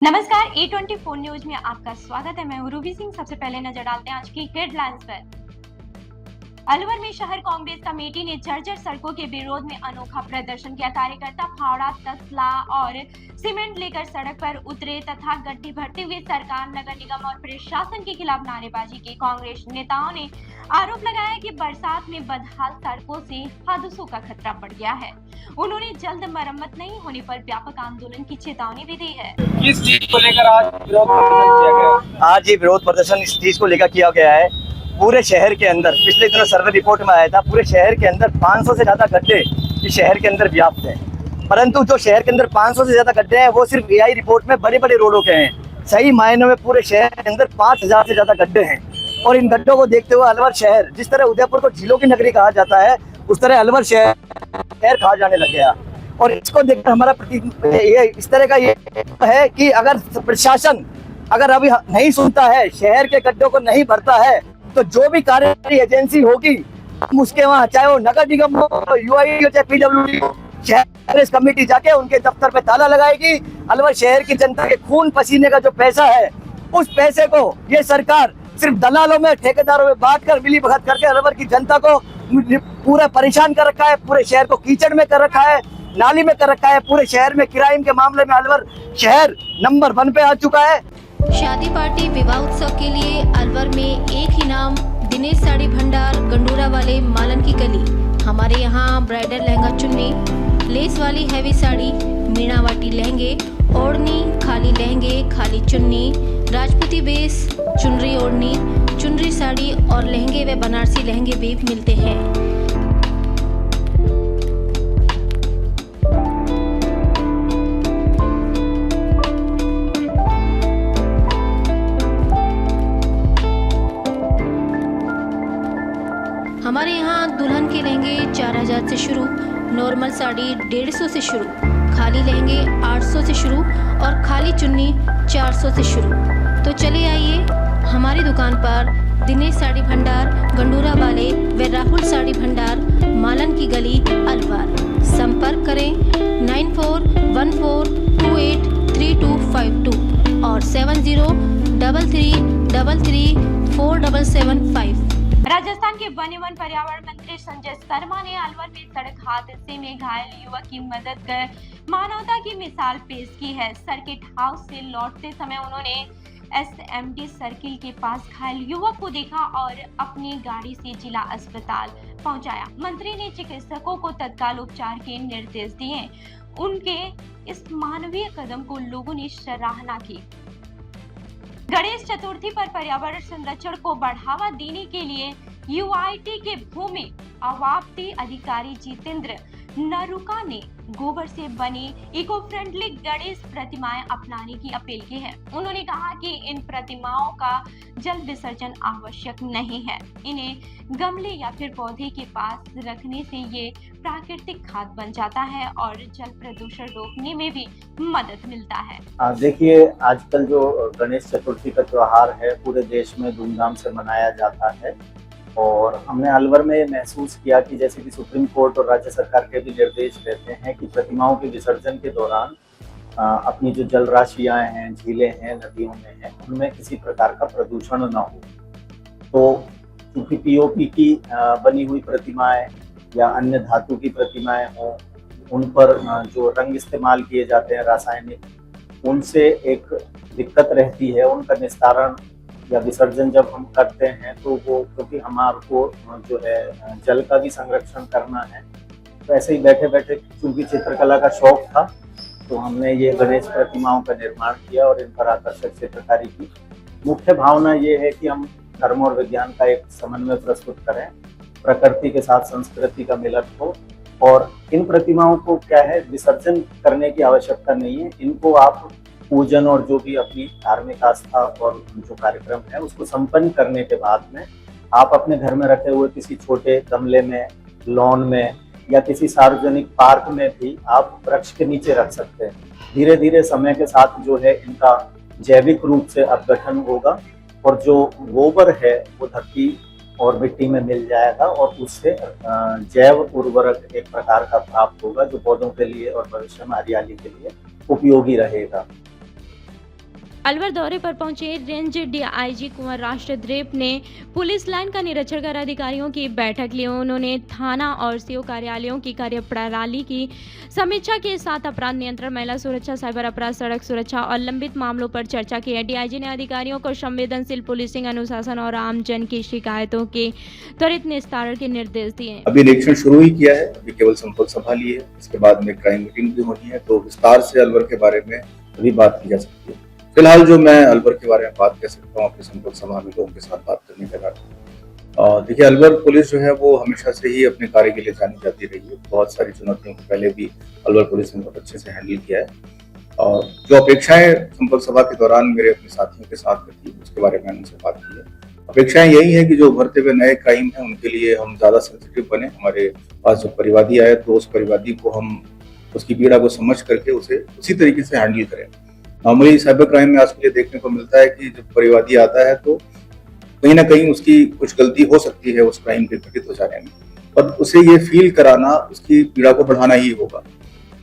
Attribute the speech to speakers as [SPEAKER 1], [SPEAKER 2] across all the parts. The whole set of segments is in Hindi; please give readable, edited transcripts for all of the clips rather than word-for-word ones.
[SPEAKER 1] नमस्कार A24 न्यूज में आपका स्वागत है। मैं हूं रूबी सिंह। सबसे पहले नजर डालते हैं आज की हेडलाइंस पर। अलवर में शहर कांग्रेस कमेटी ने जर्जर सड़कों के विरोध में अनोखा प्रदर्शन किया। कार्यकर्ता फावड़ा, तसला और सीमेंट लेकर सड़क पर उतरे तथा गड्ढे भरते हुए सरकार, नगर निगम और प्रशासन के खिलाफ नारेबाजी की। कांग्रेस नेताओं ने आरोप लगाया कि बरसात में बदहाल सड़कों से हादसों का खतरा बढ़ गया है। उन्होंने जल्द मरम्मत नहीं होने पर व्यापक आंदोलन की चेतावनी भी दी है।
[SPEAKER 2] किस चीज को लेकर आज विरोध प्रदर्शन किया गया?
[SPEAKER 3] आज ये विरोध प्रदर्शन इस चीज को लेकर किया गया है। पूरे शहर के अंदर पिछले दिनों सर्वे रिपोर्ट में आया था, पूरे शहर के अंदर 500 से ज्यादा गड्ढे इस शहर के अंदर व्याप्त हैं। परंतु जो शहर के अंदर 500 से ज्यादा गड्ढे हैं वो सिर्फ एआई रिपोर्ट में बड़े बड़े रोडों के हैं। सही मायनों में पूरे शहर के अंदर 5000 से ज्यादा गड्ढे हैं। और इन गड्ढों को देखते हुए अलवर शहर, जिस तरह उदयपुर को झीलों की नगरी कहा जाता है, उस तरह अलवर शहर कहा जाने लग गया। और इसको देखकर हमारा इस तरह का ये है कि अगर प्रशासन अगर अभी नहीं सुनता है, शहर के गड्ढों को नहीं भरता है, तो जो भी कार्यकारी एजेंसी होगी उसके वहाँ, चाहे वो नगर निगम हो, यूआई हो, चाहे पीडब्ल्यूडी हो, शहर कमेटी जाके उनके दफ्तर पे ताला लगाएगी। अलवर शहर की जनता के खून पसीने का जो पैसा है, उस पैसे को ये सरकार सिर्फ दलालों में, ठेकेदारों में बांट कर मिली भगत करके अलवर की जनता को पूरा परेशान कर रखा है। पूरे शहर को कीचड़ में कर रखा है, नाली में कर रखा है। पूरे शहर में क्राइम के मामले में अलवर शहर नंबर 1 पे आ चुका है।
[SPEAKER 4] शादी पार्टी विवाह उत्सव के लिए अलवर में एक ही नाम, दिनेश साड़ी भंडार, गंडूरा वाले मालन की गली। हमारे यहाँ ब्राइडल लहंगा चुन्नी, लेस वाली हैवी साड़ी, मीनावाटी लहंगे, ओढ़नी, खाली लहंगे, खाली चुन्नी, राजपूती बेस, चुनरी ओढ़नी, चुनरी साड़ी और लहंगे व बनारसी लहंगे भी मिलते हैं। हमारे यहाँ दुल्हन के लहंगे 4000 से शुरू, नॉर्मल साड़ी 150 से शुरू, खाली लहंगे 800 से शुरू और खाली चुन्नी 400 से शुरू। तो चले आइए हमारी दुकान पर, दिनेश साड़ी भंडार, गंडूरा वाले व राहुल साड़ी भंडार, मालन की गली, अलवर। संपर्क करें 9414283252 और 7033334775।
[SPEAKER 1] राजस्थान के वन एवं पर्यावरण मंत्री संजय शर्मा ने अलवर में सड़क हादसे में घायल युवक की मदद कर मानवता की मिसाल पेश की है। सर्किट हाउस से लौटते समय उन्होंने एसएमडी सर्किल के पास घायल युवक को देखा और अपनी गाड़ी से जिला अस्पताल पहुंचाया। मंत्री ने चिकित्सकों को तत्काल उपचार के निर्देश दिए। उनके इस मानवीय कदम को लोगों ने सराहना की। गणेश चतुर्थी पर पर्यावरण संरक्षण को बढ़ावा देने के लिए यूआईटी के भूमि अवाप्ति अधिकारी जितेंद्र नरुका ने गोबर से बनी इको फ्रेंडली गणेश प्रतिमाएं अपनाने की अपील की है। उन्होंने कहा कि इन प्रतिमाओं का जल विसर्जन आवश्यक नहीं है। इन्हें गमले या फिर पौधे के पास रखने से ये प्राकृतिक खाद बन जाता है और जल प्रदूषण रोकने में भी मदद मिलता है।
[SPEAKER 5] देखिए, आजकल जो गणेश चतुर्थी का त्योहार है पूरे देश में धूमधाम से मनाया जाता है। और हमने अलवर में महसूस किया कि जैसे कि सुप्रीम कोर्ट और राज्य सरकार के भी निर्देश रहते हैं कि प्रतिमाओं के विसर्जन के दौरान अपनी जो जल राशियां हैं, झीलें हैं, नदियों में हैं, उनमें किसी प्रकार का प्रदूषण न हो। तो क्योंकि पीओपी की बनी हुई प्रतिमाएं या अन्य धातु की प्रतिमाएं हों, उन पर जो रंग इस्तेमाल किए जाते हैं रासायनिक, उनसे एक दिक्कत रहती है। उनका निस्तारण या विसर्जन जब हम करते हैं तो वो, क्योंकि हमारे को जो है जल का भी संरक्षण करना है, तो ऐसे ही बैठे बैठे चूंकि चित्रकला का शौक था, तो हमने ये गणेश प्रतिमाओं का निर्माण किया और इन पर आकर्षक चित्रकारी की। मुख्य भावना ये है कि हम धर्म और विज्ञान का एक समन्वय प्रस्तुत करें, प्रकृति के साथ संस्कृति का मिलन हो। और इन प्रतिमाओं को क्या है, विसर्जन करने की आवश्यकता नहीं है। इनको आप पूजन और जो भी अपनी धार्मिक आस्था और जो कार्यक्रम है उसको संपन्न करने के बाद में आप अपने घर में रखे हुए किसी छोटे गमले में, लॉन में या किसी सार्वजनिक पार्क में भी आप वृक्ष के नीचे रख सकते हैं। धीरे धीरे समय के साथ जो है इनका जैविक रूप से अपघटन होगा और जो गोबर है वो धरती और मिट्टी में मिल जाएगा और उससे जैव उर्वरक एक प्रकार का प्राप्त होगा जो पौधों के लिए और भविष्य में हरियाली के लिए उपयोगी रहेगा।
[SPEAKER 1] अलवर दौरे पर पहुंचे रेंज डीआईजी कुंवर राष्ट्रद्वीप ने पुलिस लाइन का निरीक्षण कर अधिकारियों की बैठक ली। उन्होंने थाना और सीओ कार्यालयों की कार्यप्रणाली की समीक्षा के साथ अपराध नियंत्रण, महिला सुरक्षा, साइबर अपराध, सड़क सुरक्षा और लंबित मामलों पर चर्चा की। डीआईजी ने अधिकारियों को संवेदनशील पुलिसिंग, अनुशासन और आमजन की शिकायतों के त्वरित निस्तारण के निर्देश दिए।
[SPEAKER 6] अभी निरीक्षण शुरू ही किया है, अभी केवल संपर्क सभा ली है, इसके बाद में क्राइम मीटिंग भी होनी है, तो विस्तार से अलवर के बारे में अभी बात की जा सकती है। फिलहाल जो मैं अलवर के बारे में बात कर सकता हूँ अपने संपर्क सभा में लोगों के साथ बात करने के बाद, देखिए अलवर पुलिस जो है वो हमेशा से ही अपने कार्य के लिए जानी जाती रही है। बहुत सारी चुनौतियों को पहले भी अलवर पुलिस ने बहुत अच्छे से हैंडल किया है और जो अपेक्षाएं संपर्क सभा के दौरान मेरे अपने साथियों के साथ थी उसके बारे में उनसे बात की है। अपेक्षाएं यही है कि जो उभरते हुए नए क्राइम हैं उनके लिए हम ज्यादा सेंसिटिव बने। हमारे पास जो परिवादी आए तो उस परिवादी को हम उसकी पीड़ा को समझ करके उसे उसी तरीके से हैंडल करें। नॉर्मली साइबर क्राइम में आज ये देखने को मिलता है कि जब परिवादी आता है तो कहीं ना कहीं उसकी कुछ गलती हो सकती है उस क्राइम के घटित हो जाने में, और उसे ये फील कराना उसकी पीड़ा को बढ़ाना ही होगा।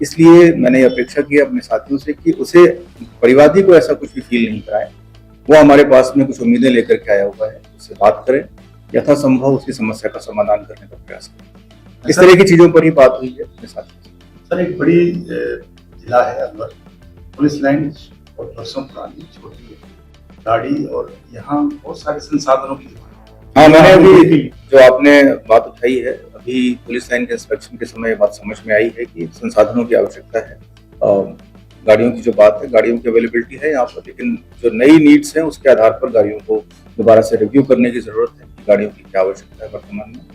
[SPEAKER 6] इसलिए मैंने ये अपेक्षा की अपने साथियों से कि उसे परिवादी को ऐसा कुछ भी फील नहीं कराए। वो हमारे पास में कुछ उम्मीदें लेकर के आया हुआ है, उससे बात करें, यथासंभव उसकी समस्या का समाधान करने का प्रयास करें। इस तरह की चीजों पर ही बात हुई है अपने साथियों से।
[SPEAKER 7] सर, एक बड़ी जिला है अलवर, पुलिस लाइन और बरसों पुरानी छोटी है, गाड़ी और यहाँ बहुत सारे संसाधनों की।
[SPEAKER 6] हाँ, मैंने अभी जो आपने बात उठाई है, अभी पुलिस लाइन के इंस्पेक्शन के समय बात समझ में आई है कि संसाधनों की आवश्यकता है। गाड़ियों की जो बात है, गाड़ियों की अवेलेबिलिटी है यहाँ पर, लेकिन जो नई नीड्स हैं उसके आधार पर गाड़ियों को दोबारा से रिव्यू करने की जरूरत है कि गाड़ियों की क्या आवश्यकता है वर्तमान में।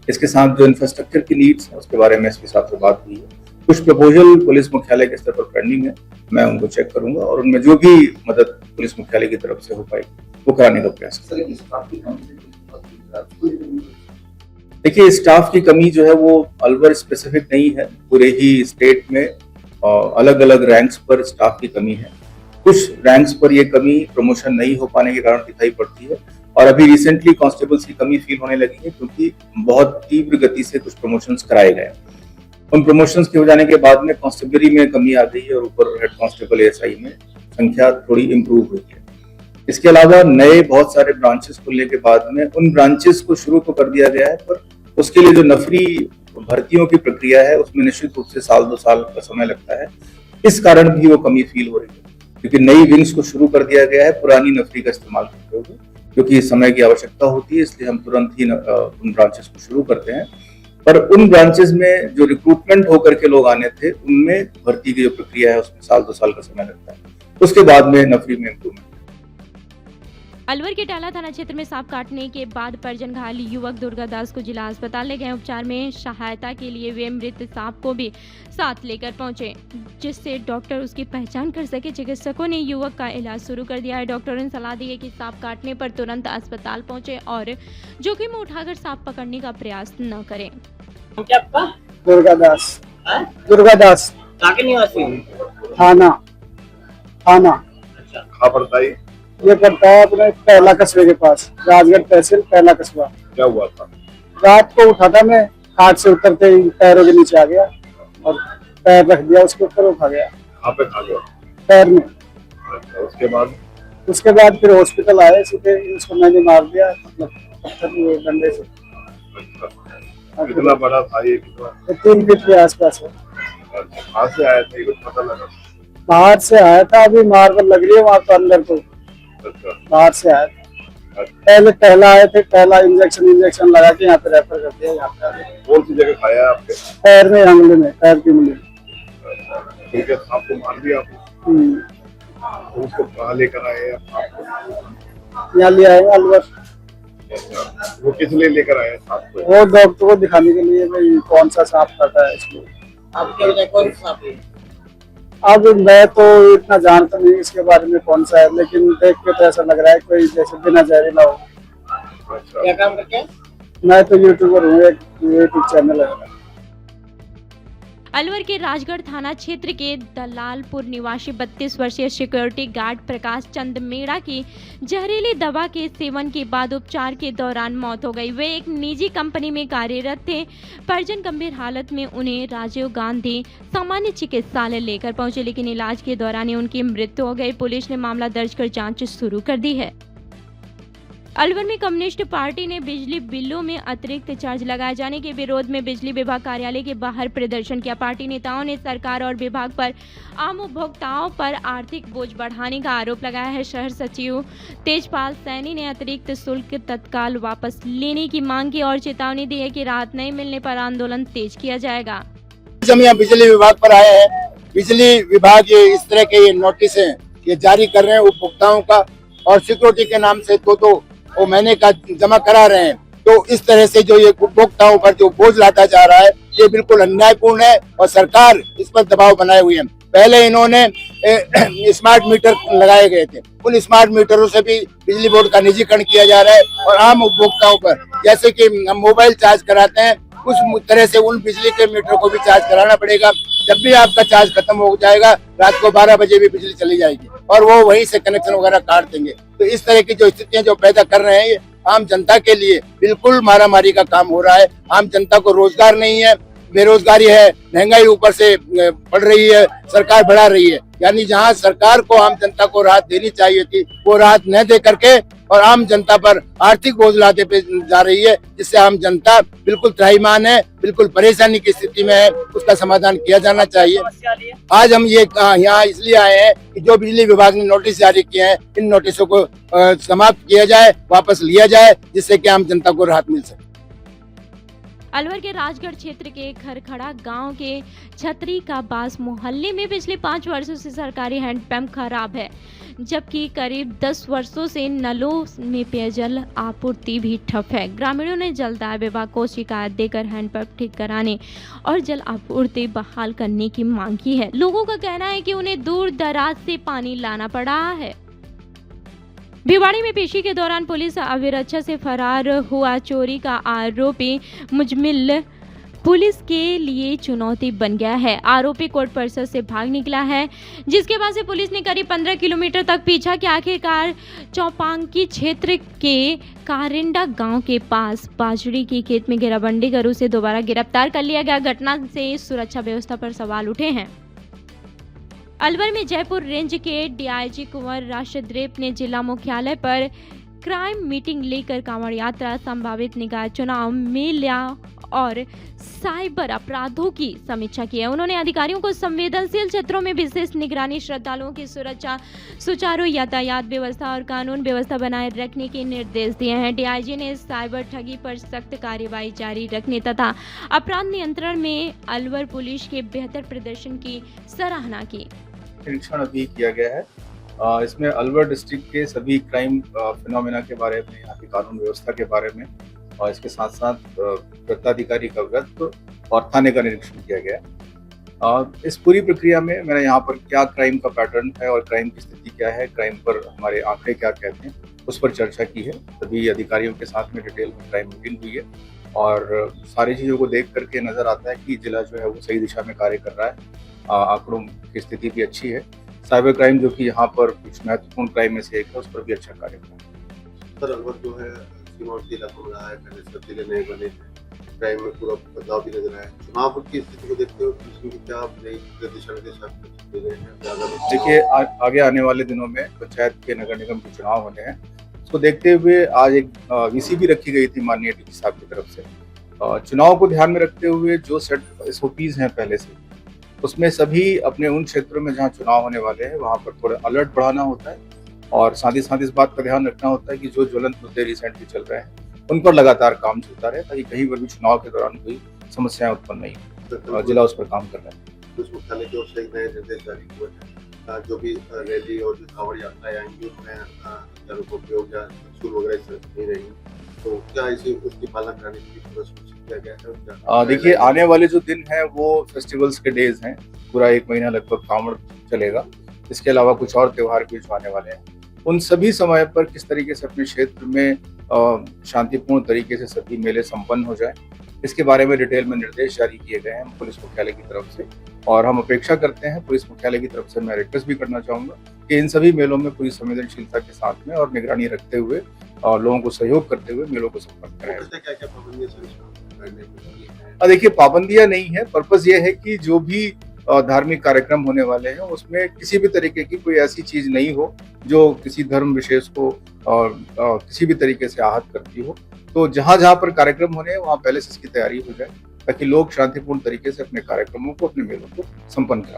[SPEAKER 6] इसके साथ जो इंफ्रास्ट्रक्चर की नीड्स है उसके बारे में इसके साथ बात हुई है। कुछ प्रपोजल पुलिस मुख्यालय के स्तर पर पेंडिंग है, मैं उनको चेक करूंगा और उनमें जो भी मदद पुलिस मुख्यालय की तरफ से हो पाएगी वो कराने का प्रयास करेंगे। देखिए, स्टाफ की कमी जो है वो अलवर स्पेसिफिक नहीं है, पूरे ही स्टेट में अलग अलग रैंक्स पर स्टाफ की कमी है। कुछ रैंक्स पर ये कमी प्रमोशन नहीं हो पाने के कारण दिखाई पड़ती है और अभी रिसेंटली कांस्टेबल्स की कमी फील होने लगी है क्योंकि बहुत तीव्र गति से कुछ प्रमोशंस कराए गए। उन प्रमोशंस के हो जाने के बाद में कांस्टेबलरी में कमी आ गई है और ऊपर हेड कांस्टेबल एएसआई में संख्या थोड़ी इंप्रूव हुई है। इसके अलावा नए बहुत सारे ब्रांचेस खुलने के बाद में उन ब्रांचेस को शुरू तो कर दिया गया है, पर उसके लिए जो नफरी भर्तियों की प्रक्रिया है उसमें निश्चित रूप से 1-2 साल का समय लगता है। इस कारण भी वो कमी फील हो रही है क्योंकि नई विंग्स को शुरू कर दिया गया है पुरानी नफरी का इस्तेमाल करते हुए, क्योंकि समय की आवश्यकता होती है, इसलिए हम तुरंत ही उन ब्रांचेस को शुरू करते हैं। पर उन ब्रांचेस में जो रिक्रूटमेंट होकर के लोग आने थे उनमें भर्ती की जो प्रक्रिया है उसमें 1-2 साल का समय लगता है, उसके बाद में नफरी में इम्प्रूवमेंट।
[SPEAKER 1] अलवर के टाला थाना क्षेत्र में सांप काटने के बाद परिजन घायल युवक दुर्गा दास को जिला अस्पताल ले गए। उपचार में सहायता के लिए वे मृत सांप को भी साथ लेकर पहुंचे, जिससे डॉक्टर उसकी पहचान कर सके। चिकित्सकों ने युवक का इलाज शुरू कर दिया है। डॉक्टरों ने सलाह दी है कि सांप काटने पर तुरंत अस्पताल पहुंचे और जोखिम उठाकर सांप पकड़ने का प्रयास न करें।
[SPEAKER 2] क्या आपका?
[SPEAKER 8] दुर्गा दास।
[SPEAKER 2] हाँ?
[SPEAKER 8] दुर्गा दास,
[SPEAKER 2] कहाँ के निवासी हो?
[SPEAKER 8] थाना।
[SPEAKER 2] अच्छा,
[SPEAKER 7] कहाँ पड़ता है?
[SPEAKER 8] ये पड़ता है अपने पहला कस्बे के पास, राजगढ़ तहसील, पहला कस्बा।
[SPEAKER 7] क्या हुआ था?
[SPEAKER 8] रात को उठा था मैं, हाथ से उतरते ही पैरों के नीचे आ गया और पैर रख दिया उसके ऊपर, उठा गया।
[SPEAKER 7] कहाँ पे खा गया?
[SPEAKER 8] पैर में।
[SPEAKER 7] अच्छा, उसके बाद
[SPEAKER 8] फिर हॉस्पिटल आए, सीधे उसको मैंने मार दिया, मतलब पत्थर डंडे से।
[SPEAKER 7] कितना बड़ा था ये?
[SPEAKER 8] 3 फीट के आसपास है।
[SPEAKER 7] कहाँ से आया था ये कुछ पता लगा?
[SPEAKER 8] बाहर से आया था, अभी मार्बल लग रही है वहाँ तो अंदर तो।
[SPEAKER 7] अच्छा,
[SPEAKER 8] बाहर से आया था। पहले टहला आए थे, पहला इंजेक्शन लगा के यहाँ पे रेफर कर दिया। यहाँ पे
[SPEAKER 7] कौन सी जगह खाया आपके?
[SPEAKER 8] पैर में, अंगुली में, पैर की उंगली।
[SPEAKER 7] ठीक है, आपको मार दिया आपको? उसको कहाँ लेकर आए आपको?
[SPEAKER 8] यहाँ ले आए अलवर।
[SPEAKER 7] वो किस लिए लेकर आए आपको?
[SPEAKER 8] वो डॉक्टर को दिखाने के लिए भाई कौन सा सांप काटा है इसलिए।
[SPEAKER 2] आपके बताए कौन सा सांप है?
[SPEAKER 8] अब मैं तो इतना जानता नहीं इसके बारे में कौन सा है, लेकिन देख के तो ऐसा लग रहा है कोई जैसे बिना जहरीला हो।
[SPEAKER 7] अच्छा,
[SPEAKER 2] क्या काम करते हैं?
[SPEAKER 8] मैं तो यूट्यूबर हूँ, एक यूट्यूब चैनल है।
[SPEAKER 1] अलवर के राजगढ़ थाना क्षेत्र के दलालपुर निवासी 32 वर्षीय सिक्योरिटी गार्ड प्रकाश चंद मेड़ा की जहरीली दवा के सेवन के बाद उपचार के दौरान मौत हो गई। वे एक निजी कंपनी में कार्यरत थे। परिजन गंभीर हालत में उन्हें राजीव गांधी सामान्य चिकित्सालय लेकर पहुंचे, लेकिन इलाज के दौरान ही उनकी मृत्यु हो गई। पुलिस ने मामला दर्ज कर जांच शुरू कर दी है। अलवर में कम्युनिस्ट पार्टी ने बिजली बिलों में अतिरिक्त चार्ज लगाए जाने के विरोध में बिजली विभाग कार्यालय के बाहर प्रदर्शन किया। पार्टी नेताओं ने सरकार और विभाग पर आम उपभोक्ताओं पर आर्थिक बोझ बढ़ाने का आरोप लगाया है। शहर सचिव तेजपाल सैनी ने अतिरिक्त शुल्क तत्काल वापस लेने की मांग की और चेतावनी दी है कि राहत नहीं मिलने पर आंदोलन तेज किया जाएगा।
[SPEAKER 9] हम यहाँ बिजली विभाग पर आए हैं। बिजली विभाग ये इस तरह के नोटिस ये जारी कर रहे हैं उपभोक्ताओं का, और सिक्योरिटी के नाम से तो वो महीने का जमा करा रहे हैं। तो इस तरह से जो ये उपभोक्ताओं पर जो बोझ लादा जा रहा है ये बिल्कुल अन्यायपूर्ण है और सरकार इस पर दबाव बनाए हुए है। पहले इन्होंने स्मार्ट मीटर लगाए गए थे, उन स्मार्ट मीटरों से भी बिजली बोर्ड का निजीकरण किया जा रहा है और आम उपभोक्ताओं पर जैसे कि हम मोबाइल चार्ज कराते हैं उस तरह से उन बिजली के मीटर को भी चार्ज कराना पड़ेगा। जब भी आपका चार्ज खत्म हो जाएगा रात को 12 बजे भी बिजली चली जाएगी और वो वहीं से कनेक्शन वगैरह काट देंगे। तो इस तरह की जो स्थितियां जो पैदा कर रहे हैं ये आम जनता के लिए बिल्कुल मारामारी का काम हो रहा है। आम जनता को रोजगार नहीं है, बेरोजगारी है, महंगाई ऊपर से बढ़ रही है, सरकार बढ़ा रही है। यानी जहां सरकार को आम जनता को राहत देनी चाहिए थी वो राहत न दे करके और आम जनता पर आर्थिक बोझ लादे पे जा रही है, जिससे आम जनता बिल्कुल त्राहिमाम है, बिल्कुल परेशानी की स्थिति में है। उसका समाधान किया जाना चाहिए। आज हम ये यहाँ इसलिए आए हैं कि जो बिजली विभाग ने नोटिस जारी किए हैं इन नोटिसों को समाप्त किया जाए, वापस लिया जाए, जिससे कि आम जनता को राहत मिल सके।
[SPEAKER 1] अलवर के राजगढ़ क्षेत्र के खरखड़ा गांव के छतरी का बास मोहल्ले में पिछले 5 वर्षों से सरकारी हैंडपंप खराब है, जबकि करीब 10 वर्षों से नलों में पेयजल आपूर्ति भी ठप है। ग्रामीणों ने जलदाय विभाग को शिकायत देकर हैंडपंप ठीक कराने और जल आपूर्ति बहाल करने की मांग की है। लोगों का कहना है कि उन्हें दूर दराज से पानी लाना पड़ रहा है। भिवाड़ी में पेशी के दौरान पुलिस अभिरक्षा से फरार हुआ चोरी का आरोपी मुजमिल पुलिस के लिए चुनौती बन गया है। आरोपी कोर्ट परिसर से भाग निकला है, जिसके बाद से पुलिस ने करीब 15 किलोमीटर तक पीछा किया। आखिरकार चौपांकी क्षेत्र के कारिंडा गांव के पास बाजरी की खेत में घेराबंदी कर उसे दोबारा गिरफ्तार कर लिया गया। घटना से सुरक्षा व्यवस्था पर सवाल उठे हैं। अलवर में जयपुर रेंज के डीआईजी कुंवर राशिद्रेप ने जिला मुख्यालय पर क्राइम मीटिंग लेकर कांवड़ यात्रा, संभावित निकाय चुनाव, मेला और साइबर अपराधों की समीक्षा की है। उन्होंने अधिकारियों को संवेदनशील क्षेत्रों में विशेष निगरानी, श्रद्धालुओं की सुरक्षा, सुचारू यातायात व्यवस्था और कानून व्यवस्था बनाए रखने के निर्देश दिए हैं। डीआईजी ने साइबर ठगी पर सख्त कार्रवाई जारी रखने तथा अपराध नियंत्रण में अलवर पुलिस के बेहतर प्रदर्शन की सराहना की।
[SPEAKER 6] निरीक्षण अभी किया गया है। इसमें अलवर डिस्ट्रिक्ट के सभी क्राइम फिनोमेना के बारे में, यहाँ की कानून व्यवस्था के बारे में और इसके साथ साथ वृत्ताधिकारी का वृत्त और थाने का निरीक्षण किया गया। इस पूरी प्रक्रिया में मैंने यहाँ पर क्या क्राइम का पैटर्न है और क्राइम की स्थिति क्या है, क्राइम पर हमारे आंकड़े क्या कहते हैं, उस पर चर्चा की है। सभी अधिकारियों के साथ में डिटेल में क्राइम मीटिंग हुई है और सारी चीज़ों को देख करके नजर आता है कि जिला जो है वो सही दिशा में कार्य कर रहा है। आंकड़ों की स्थिति भी अच्छी है। साइबर क्राइम जो कि यहाँ पर कुछ महत्वपूर्ण क्राइम में से एक है, उस पर भी अच्छा कार्य कर रहा है।
[SPEAKER 10] सर अलवर जो है सीमावर्ती इलाका में रहा है, पहले जिले नए बने हैं, क्राइम में पूरा बदलाव भी नजर आया। चुनाव की स्थिति को देखते हुए पुलिस की क्या नई दिशा निर्देश दिए गए हैं?
[SPEAKER 6] देखिए आगे आने वाले दिनों में पंचायत के नगर निगम के चुनाव होने हैं, उसको देखते हुए आज एक वीसी भी रखी गई थी माननीय डीजी साहब की तरफ से। चुनाव को ध्यान में रखते हुए जो सेट SOPs हैं पहले से, उसमें सभी अपने उन क्षेत्रों में जहाँ चुनाव होने वाले हैं वहाँ पर थोड़ा अलर्ट बढ़ाना होता है और साथ ही साथ इस बात का ध्यान रखना होता है कि जो ज्वलंत मुद्दे रिसेंटली चल रहे हैं उन पर लगातार काम चलता रहे, ताकि कहीं पर भी चुनाव के दौरान कोई समस्याएं उत्पन्न नहीं हो। जिला उस पर काम कर रहा है।
[SPEAKER 10] पुलिस मुख्यालय की ओर से नए निर्देश जारी हुए हैं, जो भी रैली और जो कांवड़ यात्राएं आएंगी उसमें जनों को उपयोग या शुल्क वगैरह नहीं रहेंगी, तो क्या इसी उसकी पालन करने की पूरा सूचित किया गया है?
[SPEAKER 6] देखिए आने वाले जो दिन है वो फेस्टिवल्स के डेज हैं, पूरा 1 महीना लगभग कांवड़ चलेगा। इसके अलावा कुछ और त्योहार भी जो आने वाले हैं, उन सभी समय पर किस तरीके से अपने क्षेत्र में शांतिपूर्ण तरीके से सभी मेले संपन्न हो जाए इसके बारे में डिटेल में निर्देश जारी किए गए हैं पुलिस मुख्यालय की तरफ से, और हम अपेक्षा करते हैं पुलिस मुख्यालय की तरफ से, मैं रिक्वेस्ट भी करना चाहूँगा कि इन सभी मेलों में पूरी संवेदनशीलता के साथ में और निगरानी रखते हुए और लोगों को सहयोग करते हुए मेलों को संपन्न कराया।
[SPEAKER 10] क्या क्या पाबंदियां सर इसमें करने के लिए हैं?
[SPEAKER 6] देखिए, पाबंदियां नहीं है, पर्पस ये है कि जो भी धार्मिक कार्यक्रम होने वाले हैं उसमें किसी भी तरीके की कोई ऐसी चीज नहीं हो जो किसी धर्म विशेष को किसी भी तरीके से आहत करती हो। तो जहां जहां पर कार्यक्रम होने हैं वहां पहले से इसकी तैयारी हो जाए ताकि लोग शांतिपूर्ण तरीके से अपने कार्यक्रमों को, अपने मेलों को संपन्न करा सकें।